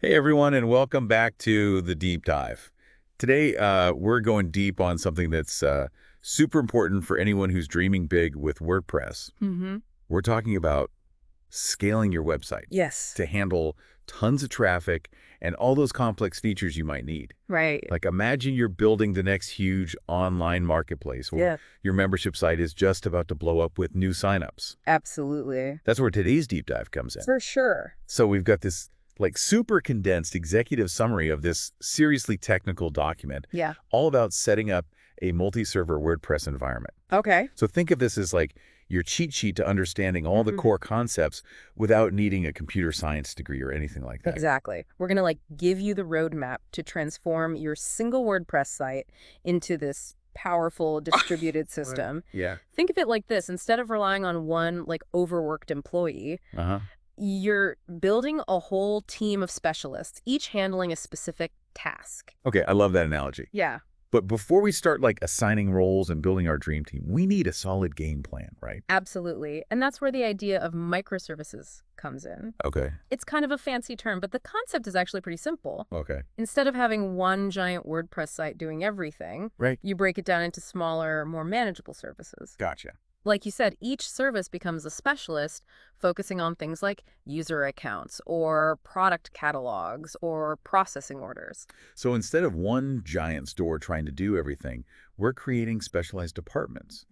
Hey everyone, and welcome back to the Deep Dive. Today, we're going deep on something that's super important for anyone who's dreaming big with WordPress. Mm-hmm. We're talking about scaling your website Yes. to handle tons of traffic and all those complex features you might need. Right. Like imagine you're building the next huge online marketplace or Yeah. your membership site is just about to blow up with new signups. Absolutely. That's where today's deep dive comes in. For sure. So we've got this like super condensed executive summary of this seriously technical document, Yeah. all about setting up a multi-server WordPress environment. Okay. So think of this as like your cheat sheet to understanding all the core concepts without needing a computer science degree or anything like that. Exactly. We're going to give you the roadmap to transform your single WordPress site into this powerful distributed system. Yeah. Think of it like this. Instead of relying on one overworked employee, Uh-huh. you're building a whole team of specialists, each handling a specific task. Okay, I love that analogy. Yeah. But before we start assigning roles and building our dream team, we need a solid game plan, right? Absolutely. And that's where the idea of microservices comes in. Okay. It's kind of a fancy term, but the concept is actually pretty simple. Okay. Instead of having one giant WordPress site doing everything, Right. you break it down into smaller, more manageable services. Gotcha. Like you said, each service becomes a specialist focusing on things like user accounts or product catalogs or processing orders. So instead of one giant store trying to do everything, we're creating specialized departments,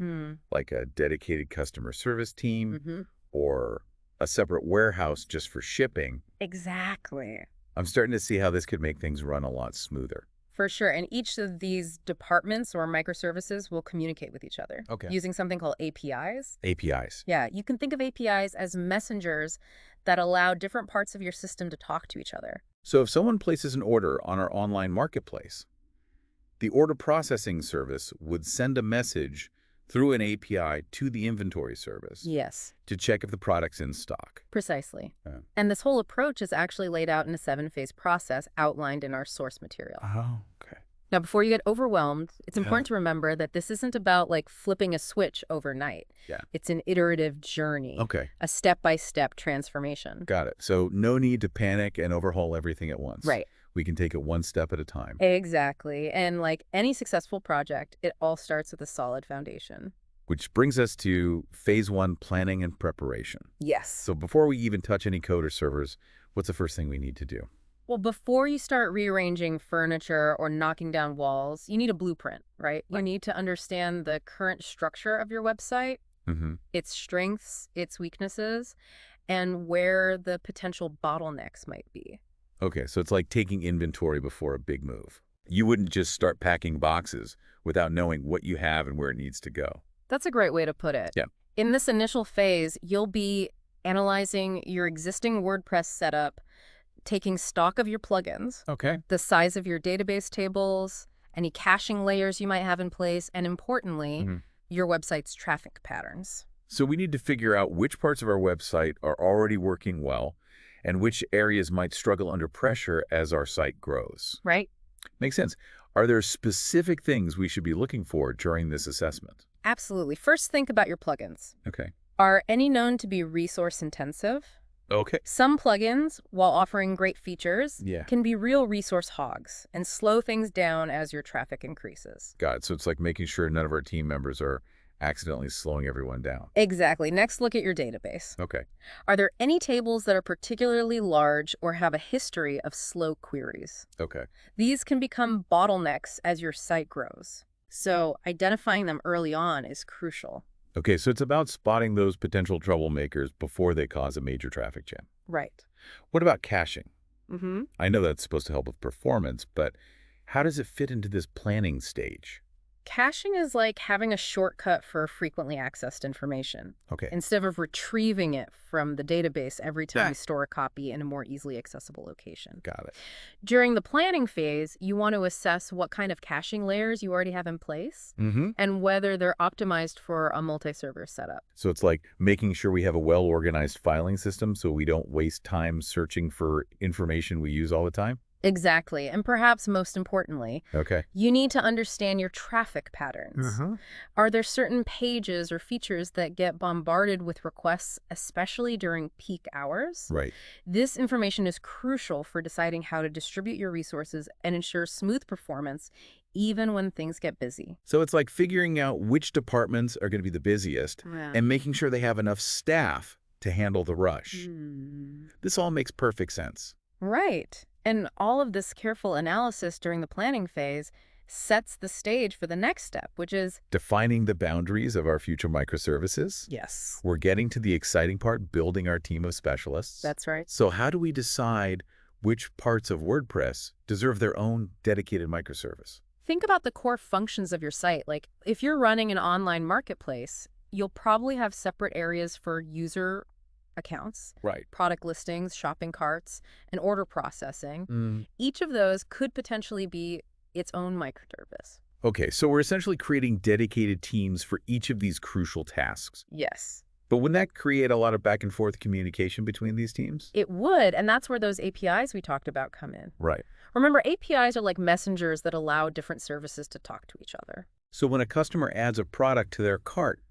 like a dedicated customer service team or a separate warehouse just for shipping. Exactly. I'm starting to see how this could make things run a lot smoother. For sure. And each of these departments or microservices will communicate with each other using something called APIs. APIs. Yeah, you can think of APIs as messengers that allow different parts of your system to talk to each other. So if someone places an order on our online marketplace, the order processing service would send a message through an API to the inventory service Yes, to check if the product's in stock. precisely. Yeah. And this whole approach is actually laid out in a 7-phase process outlined in our source material. Oh, okay. Now, before you get overwhelmed, it's important to remember that this isn't about flipping a switch overnight. Yeah. It's an iterative journey, Okay. a step-by-step transformation. Got it. So no need to panic and overhaul everything at once. Right. We can take it one step at a time. Exactly. And like any successful project, it all starts with a solid foundation. Which brings us to phase one, planning and preparation. Yes. So before we even touch any code or servers, what's the first thing we need to do? Well, before you start rearranging furniture or knocking down walls, you need a blueprint, right? You need to understand the current structure of your website, its strengths, its weaknesses, and where the potential bottlenecks might be. Okay, so it's like taking inventory before a big move. You wouldn't just start packing boxes without knowing what you have and where it needs to go. That's a great way to put it. Yeah. In this initial phase, you'll be analyzing your existing WordPress setup, taking stock of your plugins, Okay. the size of your database tables, any caching layers you might have in place, and importantly, your website's traffic patterns. So we need to figure out which parts of our website are already working well and which areas might struggle under pressure as our site grows. Right? Makes sense. Are there specific things we should be looking for during this assessment? Absolutely. First, think about your plugins. Okay. Are any known to be resource intensive? Okay. Some plugins, while offering great features, Yeah. can be real resource hogs and slow things down as your traffic increases. Got it. So it's like making sure none of our team members are accidentally slowing everyone down. Exactly. Next, look at your database. Okay. Are there any tables that are particularly large or have a history of slow queries? Okay. These can become bottlenecks as your site grows. So identifying them early on is crucial. Okay, so it's about spotting those potential troublemakers before they cause a major traffic jam. Right. What about caching? Mm-hmm. I know that's supposed to help with performance, but how does it fit into this planning stage? Caching is like having a shortcut for frequently accessed information. Okay. Instead of retrieving it from the database every time you store a copy in a more easily accessible location. Got it. During the planning phase, you want to assess what kind of caching layers you already have in place and whether they're optimized for a multi-server setup. So it's like making sure we have a well-organized filing system so we don't waste time searching for information we use all the time? Exactly. And perhaps most importantly, Okay. you need to understand your traffic patterns. Uh-huh. Are there certain pages or features that get bombarded with requests, especially during peak hours? Right. This information is crucial for deciding how to distribute your resources and ensure smooth performance, even when things get busy. So it's like figuring out which departments are going to be the busiest Yeah. and making sure they have enough staff to handle the rush. This all makes perfect sense. Right. And all of this careful analysis during the planning phase sets the stage for the next step, which is Defining the boundaries of our future microservices. yes. We're getting to the exciting part, building our team of specialists. That's right. So how do we decide which parts of WordPress deserve their own dedicated microservice? Think about the core functions of your site. Like if you're running an online marketplace, you'll probably have separate areas for user accounts, Right. product listings, shopping carts, and order processing. Each of those could potentially be its own microservice. Okay, so we're essentially creating dedicated teams for each of these crucial tasks. Yes. But wouldn't that create a lot of back and forth communication between these teams? It would, and that's where those APIs we talked about come in. Right. Remember, APIs are like messengers that allow different services to talk to each other. So when a customer adds a product to their cart,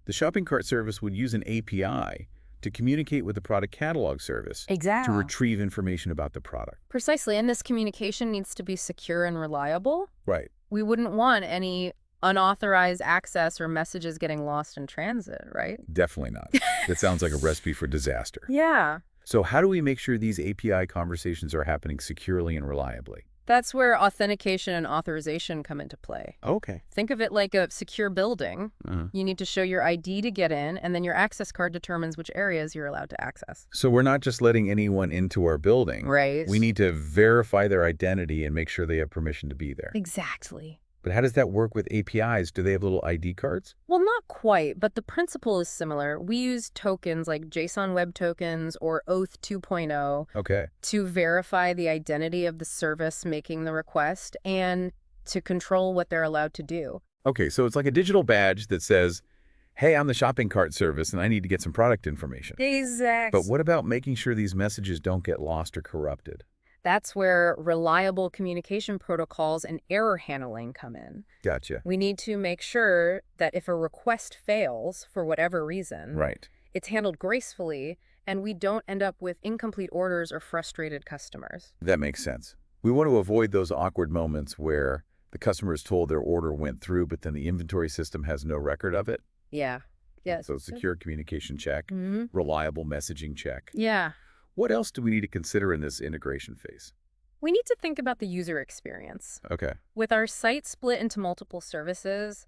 the shopping cart service would use an API to communicate with the product catalog service Exactly. to retrieve information about the product. Precisely, and this communication needs to be secure and reliable. Right. We wouldn't want any unauthorized access or messages getting lost in transit, right? Definitely not. That sounds like a recipe for disaster. Yeah. So how do we make sure these API conversations are happening securely and reliably? That's where authentication and authorization come into play. Okay. Think of it like a secure building. You need to show your ID to get in, and then your access card determines which areas you're allowed to access. So we're not just letting anyone into our building. Right. We need to verify their identity and make sure they have permission to be there. Exactly. But how does that work with APIs? Do they have little ID cards? Well, not quite, but the principle is similar. We use tokens like JSON Web Tokens or Oath 2.0 Okay. to verify the identity of the service making the request and to control what they're allowed to do. Okay, so it's like a digital badge that says, hey, I'm the shopping cart service and I need to get some product information. Exactly. But what about making sure these messages don't get lost or corrupted? That's where reliable communication protocols and error handling come in. Gotcha. We need to make sure that if a request fails for whatever reason, Right. it's handled gracefully and we don't end up with incomplete orders or frustrated customers. That makes sense. We want to avoid those awkward moments where the customer is told their order went through, but then the inventory system has no record of it. Yeah. Yes. So secure communication check, Mm-hmm. reliable messaging check. Yeah. What else do we need to consider in this integration phase? We need to think about the user experience. Okay. With our site split into multiple services,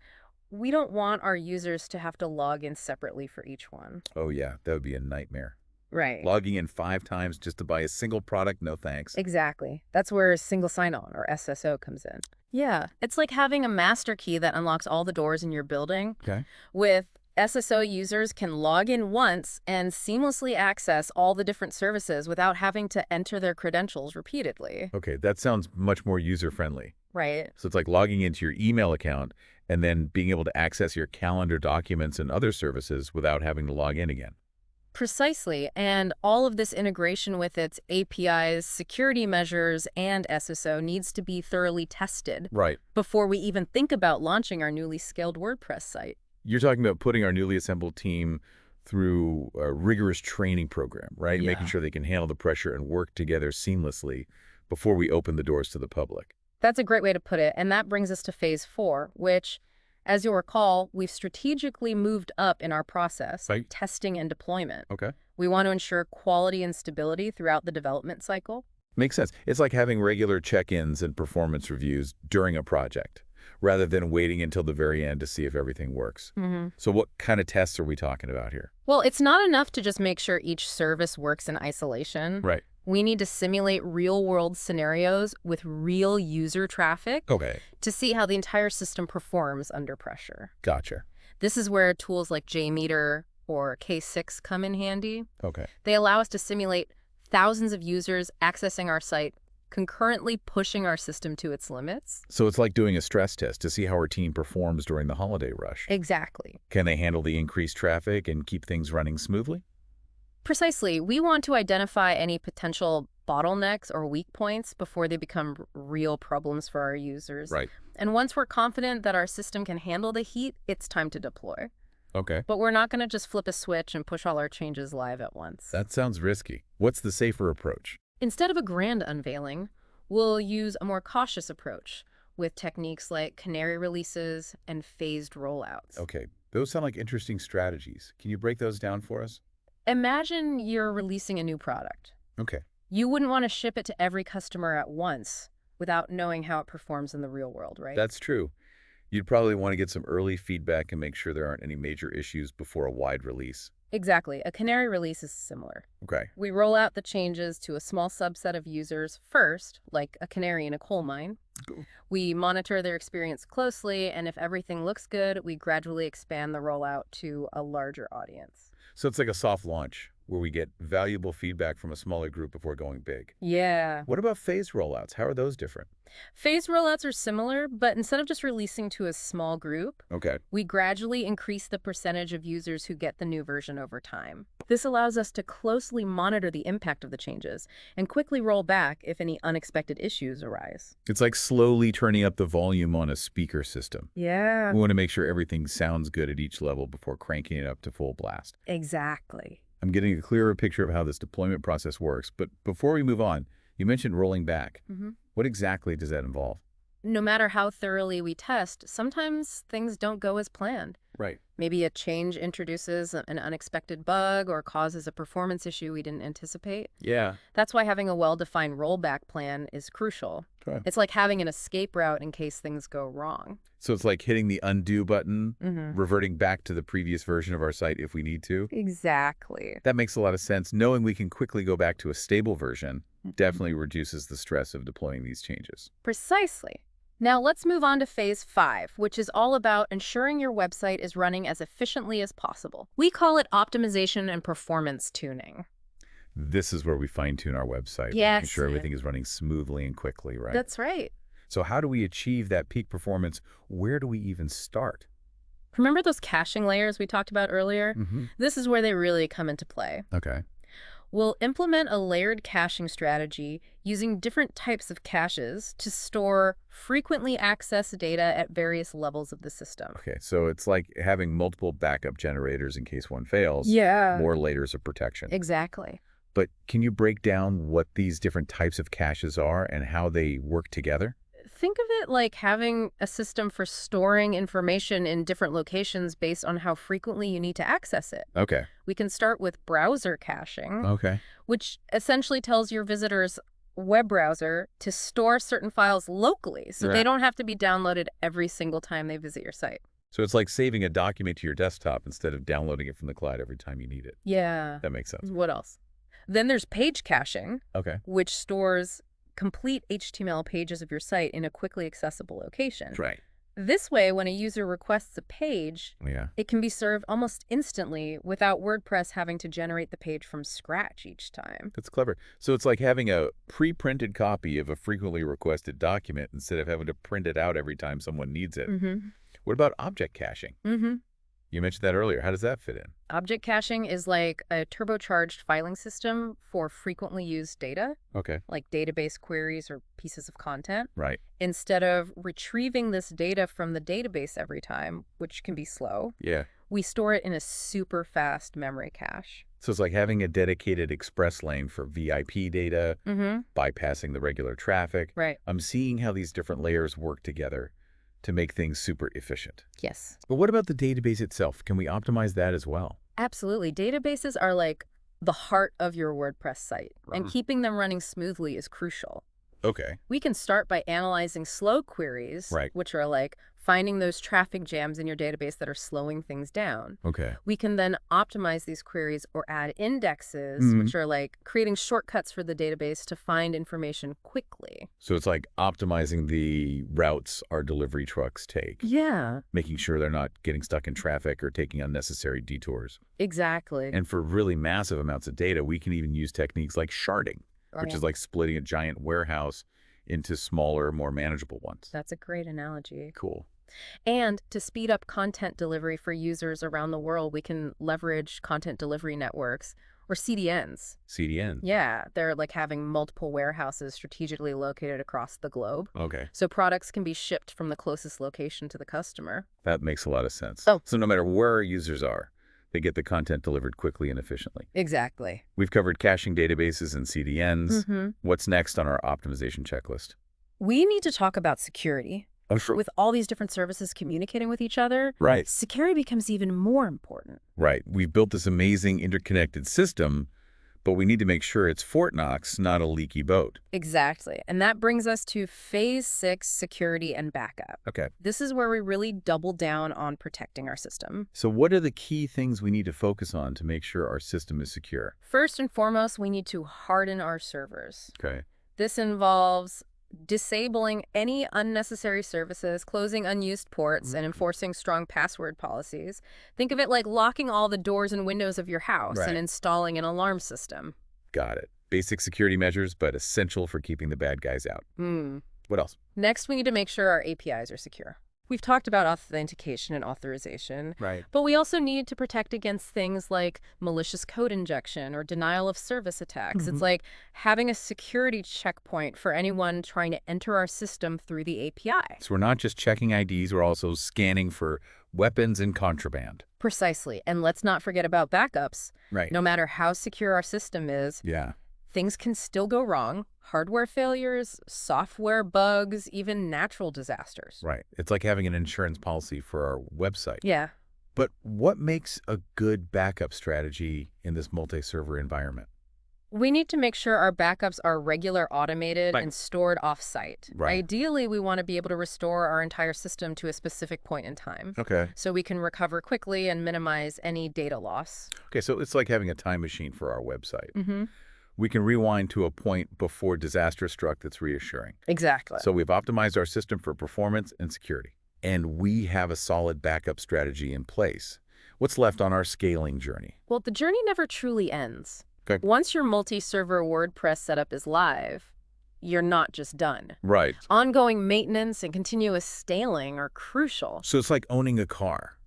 we don't want our users to have to log in separately for each one. Oh, yeah, that would be a nightmare. Right. Logging in 5 times just to buy a single product, no thanks. Exactly. That's where single sign-on, or SSO, comes in. Yeah. It's like having a master key that unlocks all the doors in your building. Okay. With SSO, users can log in once and seamlessly access all the different services without having to enter their credentials repeatedly. Okay, that sounds much more user-friendly. Right. So it's like logging into your email account and then being able to access your calendar documents and other services without having to log in again. Precisely. And all of this integration with its APIs, security measures, and SSO needs to be thoroughly tested Right. before we even think about launching our newly scaled WordPress site. You're talking about putting our newly assembled team through a rigorous training program, right? Yeah. Making sure they can handle the pressure and work together seamlessly before we open the doors to the public. That's a great way to put it. And that brings us to phase 4, which, as you'll recall, we've strategically moved up in our process, Right. testing and deployment. Okay. We want to ensure quality and stability throughout the development cycle. Makes sense. It's like having regular check-ins and performance reviews during a project, rather than waiting until the very end to see if everything works. So what kind of tests are we talking about here? Well, it's not enough to just make sure each service works in isolation. Right. We need to simulate real-world scenarios with real user traffic Okay. to see how the entire system performs under pressure. Gotcha. This is where tools like JMeter or K6 come in handy. Okay. They allow us to simulate thousands of users accessing our site, concurrently pushing our system to its limits. So it's like doing a stress test to see how our team performs during the holiday rush. Exactly. Can they handle the increased traffic and keep things running smoothly? Precisely. We want to identify any potential bottlenecks or weak points before they become real problems for our users. Right. And once we're confident that our system can handle the heat, it's time to deploy. Okay. But we're not going to just flip a switch and push all our changes live at once. That sounds risky. What's the safer approach? Instead of a grand unveiling, we'll use a more cautious approach with techniques like canary releases and phased rollouts. Okay. Those sound like interesting strategies. Can you break those down for us? Imagine you're releasing a new product. Okay. You wouldn't want to ship it to every customer at once without knowing how it performs in the real world, right? That's true. You'd probably want to get some early feedback and make sure there aren't any major issues before a wide release. Exactly. A canary release is similar. Okay. We roll out the changes to a small subset of users first, like a canary in a coal mine. Cool. We monitor their experience closely, and if everything looks good, we gradually expand the rollout to a larger audience. So it's like a soft launch where we get valuable feedback from a smaller group before going big. Yeah. What about phased rollouts? How are those different? Phased rollouts are similar, but instead of just releasing to a small group, Okay. we gradually increase the percentage of users who get the new version over time. This allows us to closely monitor the impact of the changes and quickly roll back if any unexpected issues arise. It's like slowly turning up the volume on a speaker system. Yeah. We want to make sure everything sounds good at each level before cranking it up to full blast. Exactly. I'm getting a clearer picture of how this deployment process works, but before we move on, you mentioned rolling back. What exactly does that involve? No matter how thoroughly we test, sometimes things don't go as planned. Right. Maybe a change introduces an unexpected bug or causes a performance issue we didn't anticipate. Yeah. That's why having a well-defined rollback plan is crucial. Okay. It's like having an escape route in case things go wrong. So it's like hitting the undo button, reverting back to the previous version of our site if we need to. Exactly. That makes a lot of sense. Knowing we can quickly go back to a stable version definitely reduces the stress of deploying these changes. Precisely. Now let's move on to phase 5, which is all about ensuring your website is running as efficiently as possible. We call it optimization and performance tuning. This is where we fine-tune our website, Yes. making sure everything is running smoothly and quickly, right? That's right. So how do we achieve that peak performance? Where do we even start? Remember those caching layers we talked about earlier? This is where they really come into play. Okay. We'll implement a layered caching strategy using different types of caches to store frequently accessed data at various levels of the system. Okay, so it's like having multiple backup generators in case one fails. Yeah. More layers of protection. Exactly. But can you break down what these different types of caches are and how they work together? Think of it like having a system for storing information in different locations based on how frequently you need to access it. Okay. We can start with browser caching, Okay. which essentially tells your visitors' web browser to store certain files locally so they Right. don't have to be downloaded every single time they visit your site. So it's like saving a document to your desktop instead of downloading it from the cloud every time you need it. Yeah. That makes sense. What else? Then there's page caching, Okay. which stores complete HTML pages of your site in a quickly accessible location. Right. This way, when a user requests a page, Yeah. it can be served almost instantly without WordPress having to generate the page from scratch each time. That's clever. So it's like having a pre-printed copy of a frequently requested document instead of having to print it out every time someone needs it. What about object caching? You mentioned that earlier. How does that fit in? Object caching is like a turbocharged filing system for frequently used data, Okay. like database queries or pieces of content. Right. Instead of retrieving this data from the database every time, which can be slow, Yeah. we store it in a super fast memory cache. So it's like having a dedicated express lane for VIP data, bypassing the regular traffic. Right. I'm seeing how these different layers work together to make things super efficient. Yes. But what about the database itself? Can we optimize that as well? Absolutely. Databases are like the heart of your WordPress site, and keeping them running smoothly is crucial. Okay. We can start by analyzing slow queries, Right. which are like finding those traffic jams in your database that are slowing things down. Okay. We can then optimize these queries or add indexes, which are like creating shortcuts for the database to find information quickly. So it's like optimizing the routes our delivery trucks take, Yeah, making sure they're not getting stuck in traffic or taking unnecessary detours. exactly. And for really massive amounts of data, we can even use techniques like sharding, which Yeah. is like splitting a giant warehouse into smaller, more manageable ones. That's a great analogy. Cool. And to speed up content delivery for users around the world, we can leverage content delivery networks Or CDNs. CDN. Yeah, they're like having multiple warehouses strategically located across the globe. Okay. So products can be shipped from the closest location to the customer. That makes a lot of sense. Oh, So no matter where our users are, they get the content delivered quickly and efficiently. exactly. We've covered caching databases and CDNs. Mm-hmm. What's next on our optimization checklist? We need to talk about security. Oh, sure. With all these different services communicating with each other, Right. security becomes even more important. Right. We've built this amazing interconnected system, but we need to make sure it's Fort Knox, not a leaky boat. Exactly. And that brings us to phase 6, security and backup. Okay. This is where we really double down on protecting our system. So what are the key things we need to focus on to make sure our system is secure? First and foremost, we need to harden our servers. Okay. This involves disabling any unnecessary services, closing unused ports, and enforcing strong password policies. Think of it like locking all the doors and windows of your house and installing an alarm system. Got it. Basic security measures, but essential for keeping the bad guys out. What else? Next, we need to make sure our APIs are secure. We've talked about authentication and authorization, Right. but we also need to protect against things like malicious code injection or denial of service attacks. It's like having a security checkpoint for anyone trying to enter our system through the API. So we're not just checking IDs, we're also scanning for weapons and contraband. Precisely. And let's not forget about backups. Right. No matter how secure our system is, Yeah. things can still go wrong. Hardware failures, software bugs, even natural disasters. Right. It's like having an insurance policy for our website. Yeah. But what makes a good backup strategy in this multi-server environment? We need to make sure our backups are regular, automated, Right. and stored off-site. Right. Ideally, we want to be able to restore our entire system to a specific point in time, Okay. so we can recover quickly and minimize any data loss. Okay, so it's like having a time machine for our website. Mm-hmm. We can rewind to a point before disaster struck that's reassuring. Exactly. So we've optimized our system for performance and security. And we have a solid backup strategy in place. What's left on our scaling journey? Well, the journey never truly ends. Okay. Once your multi-server WordPress setup is live, you're not just done. Right. Ongoing maintenance and continuous scaling are crucial. So it's like owning a car.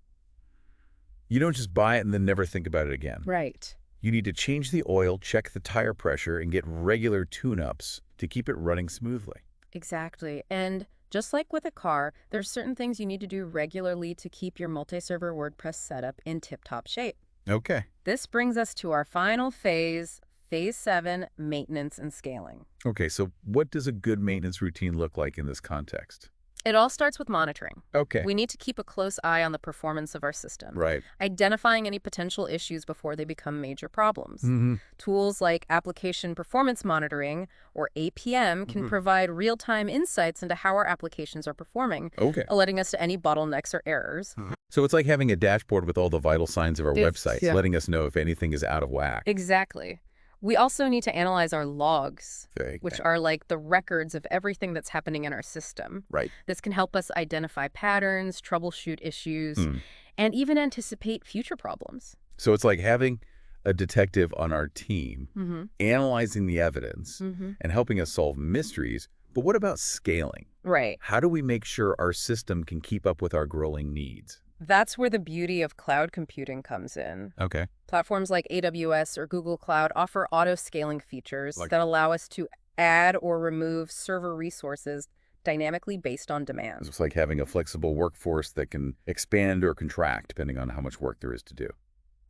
You don't just buy it and then never think about it again. Right. You need to change the oil, check the tire pressure, and get regular tune-ups to keep it running smoothly. Exactly. And just like with a car, there's certain things you need to do regularly to keep your multi-server WordPress setup in tip-top shape. Okay. This brings us to our final phase, phase 7, maintenance and scaling. Okay, so what does a good maintenance routine look like in this context? It all starts with monitoring. Okay. We need to keep a close eye on the performance of our system, Right. identifying any potential issues before they become major problems. Mm-hmm. Tools like Application Performance Monitoring, or APM, can provide real-time insights into how our applications are performing, Okay. alerting us to any bottlenecks or errors. So it's like having a dashboard with all the vital signs of our Yes, website, yeah. letting us know if anything is out of whack. Exactly. We also need to analyze our logs, Okay. which are like the records of everything that's happening in our system. Right. This can help us identify patterns, troubleshoot issues, Hmm. and even anticipate future problems. So it's like having a detective on our team, Mm-hmm. analyzing the evidence Mm-hmm. and helping us solve mysteries. But what about scaling? Right. How do we make sure our system can keep up with our growing needs? That's where the beauty of cloud computing comes in. Okay. Platforms like AWS or Google Cloud offer auto-scaling features Like- that allow us to add or remove server resources dynamically based on demand. It's like having a flexible workforce that can expand or contract depending on how much work there is to do.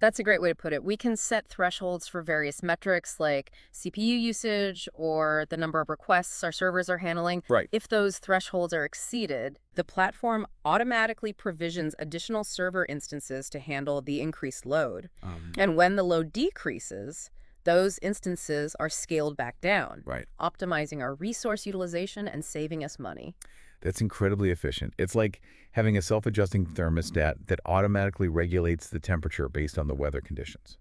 That's a great way to put it. We can set thresholds for various metrics like CPU usage or the number of requests our servers are handling. Right. If those thresholds are exceeded, the platform automatically provisions additional server instances to handle the increased load. And when the load decreases, those instances are scaled back down, Right. optimizing our resource utilization and saving us money. That's incredibly efficient. It's like having a self-adjusting thermostat that automatically regulates the temperature based on the weather conditions.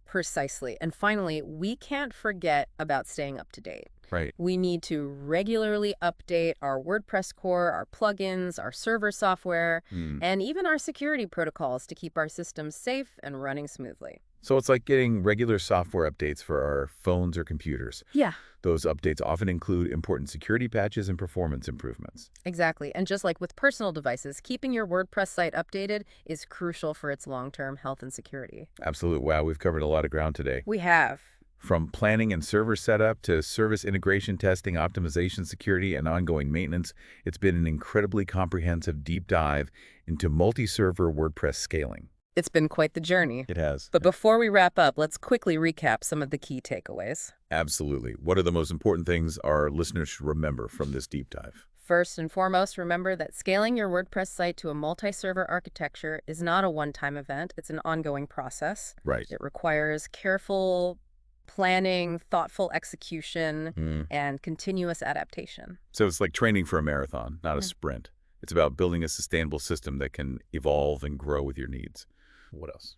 Precisely. And finally, we can't forget about staying up to date. Right. We need to regularly update our WordPress core, our plugins, our server software, and even our security protocols to keep our systems safe and running smoothly. So it's like getting regular software updates for our phones or computers. Yeah, Those updates often include important security patches and performance improvements. exactly. And just like with personal devices, keeping your WordPress site updated is crucial for its long-term health and security. Absolutely. Wow, we've covered a lot of ground today. We have. From planning and server setup to service integration testing, optimization, security, and ongoing maintenance, it's been an incredibly comprehensive deep dive into multi-server WordPress scaling. It's been quite the journey. It has. But before we wrap up, let's quickly recap some of the key takeaways. Absolutely. What are the most important things our listeners should remember from this deep dive? First and foremost, remember that scaling your WordPress site to a multi-server architecture is not a one-time event. It's an ongoing process. Right. It requires careful planning, thoughtful execution, and continuous adaptation. So it's like training for a marathon, not a Yeah. sprint. It's about building a sustainable system that can evolve and grow with your needs. What else?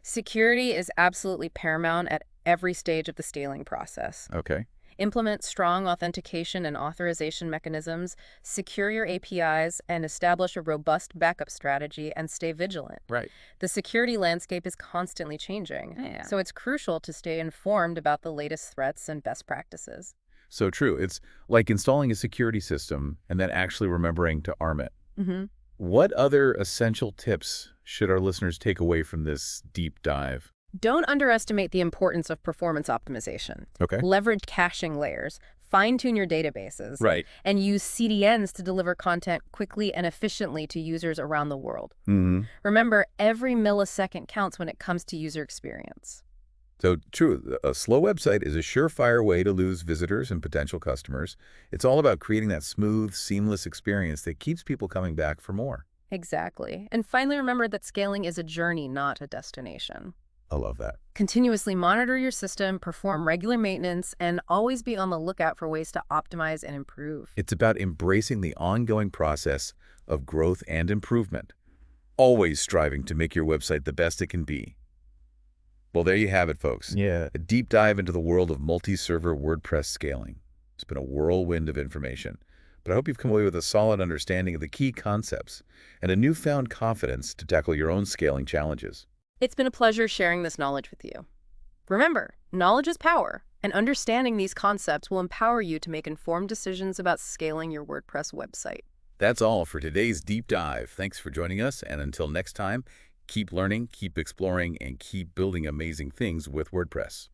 Security is absolutely paramount at every stage of the scaling process. Okay. Implement strong authentication and authorization mechanisms, secure your APIs, and establish a robust backup strategy and stay vigilant. Right. The security landscape is constantly changing, so it's crucial to stay informed about the latest threats and best practices. So true. It's like installing a security system and then actually remembering to arm it. Mm-hmm. What other essential tips should our listeners take away from this deep dive? Don't underestimate the importance of performance optimization. Okay. Leverage caching layers, fine-tune your databases, Right. and use CDNs to deliver content quickly and efficiently to users around the world. Mm-hmm. Remember, every millisecond counts when it comes to user experience. So true, a slow website is a surefire way to lose visitors and potential customers. It's all about creating that smooth, seamless experience that keeps people coming back for more. Exactly. And finally, remember that scaling is a journey, not a destination. I love that. Continuously monitor your system, perform regular maintenance, and always be on the lookout for ways to optimize and improve. It's about embracing the ongoing process of growth and improvement, always striving to make your website the best it can be. Well, there you have it, folks. Yeah. A deep dive into the world of multi-server WordPress scaling. It's been a whirlwind of information, but I hope you've come away with a solid understanding of the key concepts and a newfound confidence to tackle your own scaling challenges. It's been a pleasure sharing this knowledge with you. Remember, knowledge is power, and understanding these concepts will empower you to make informed decisions about scaling your WordPress website. That's all for today's deep dive. Thanks for joining us, and until next time, keep learning, keep exploring, and keep building amazing things with WordPress.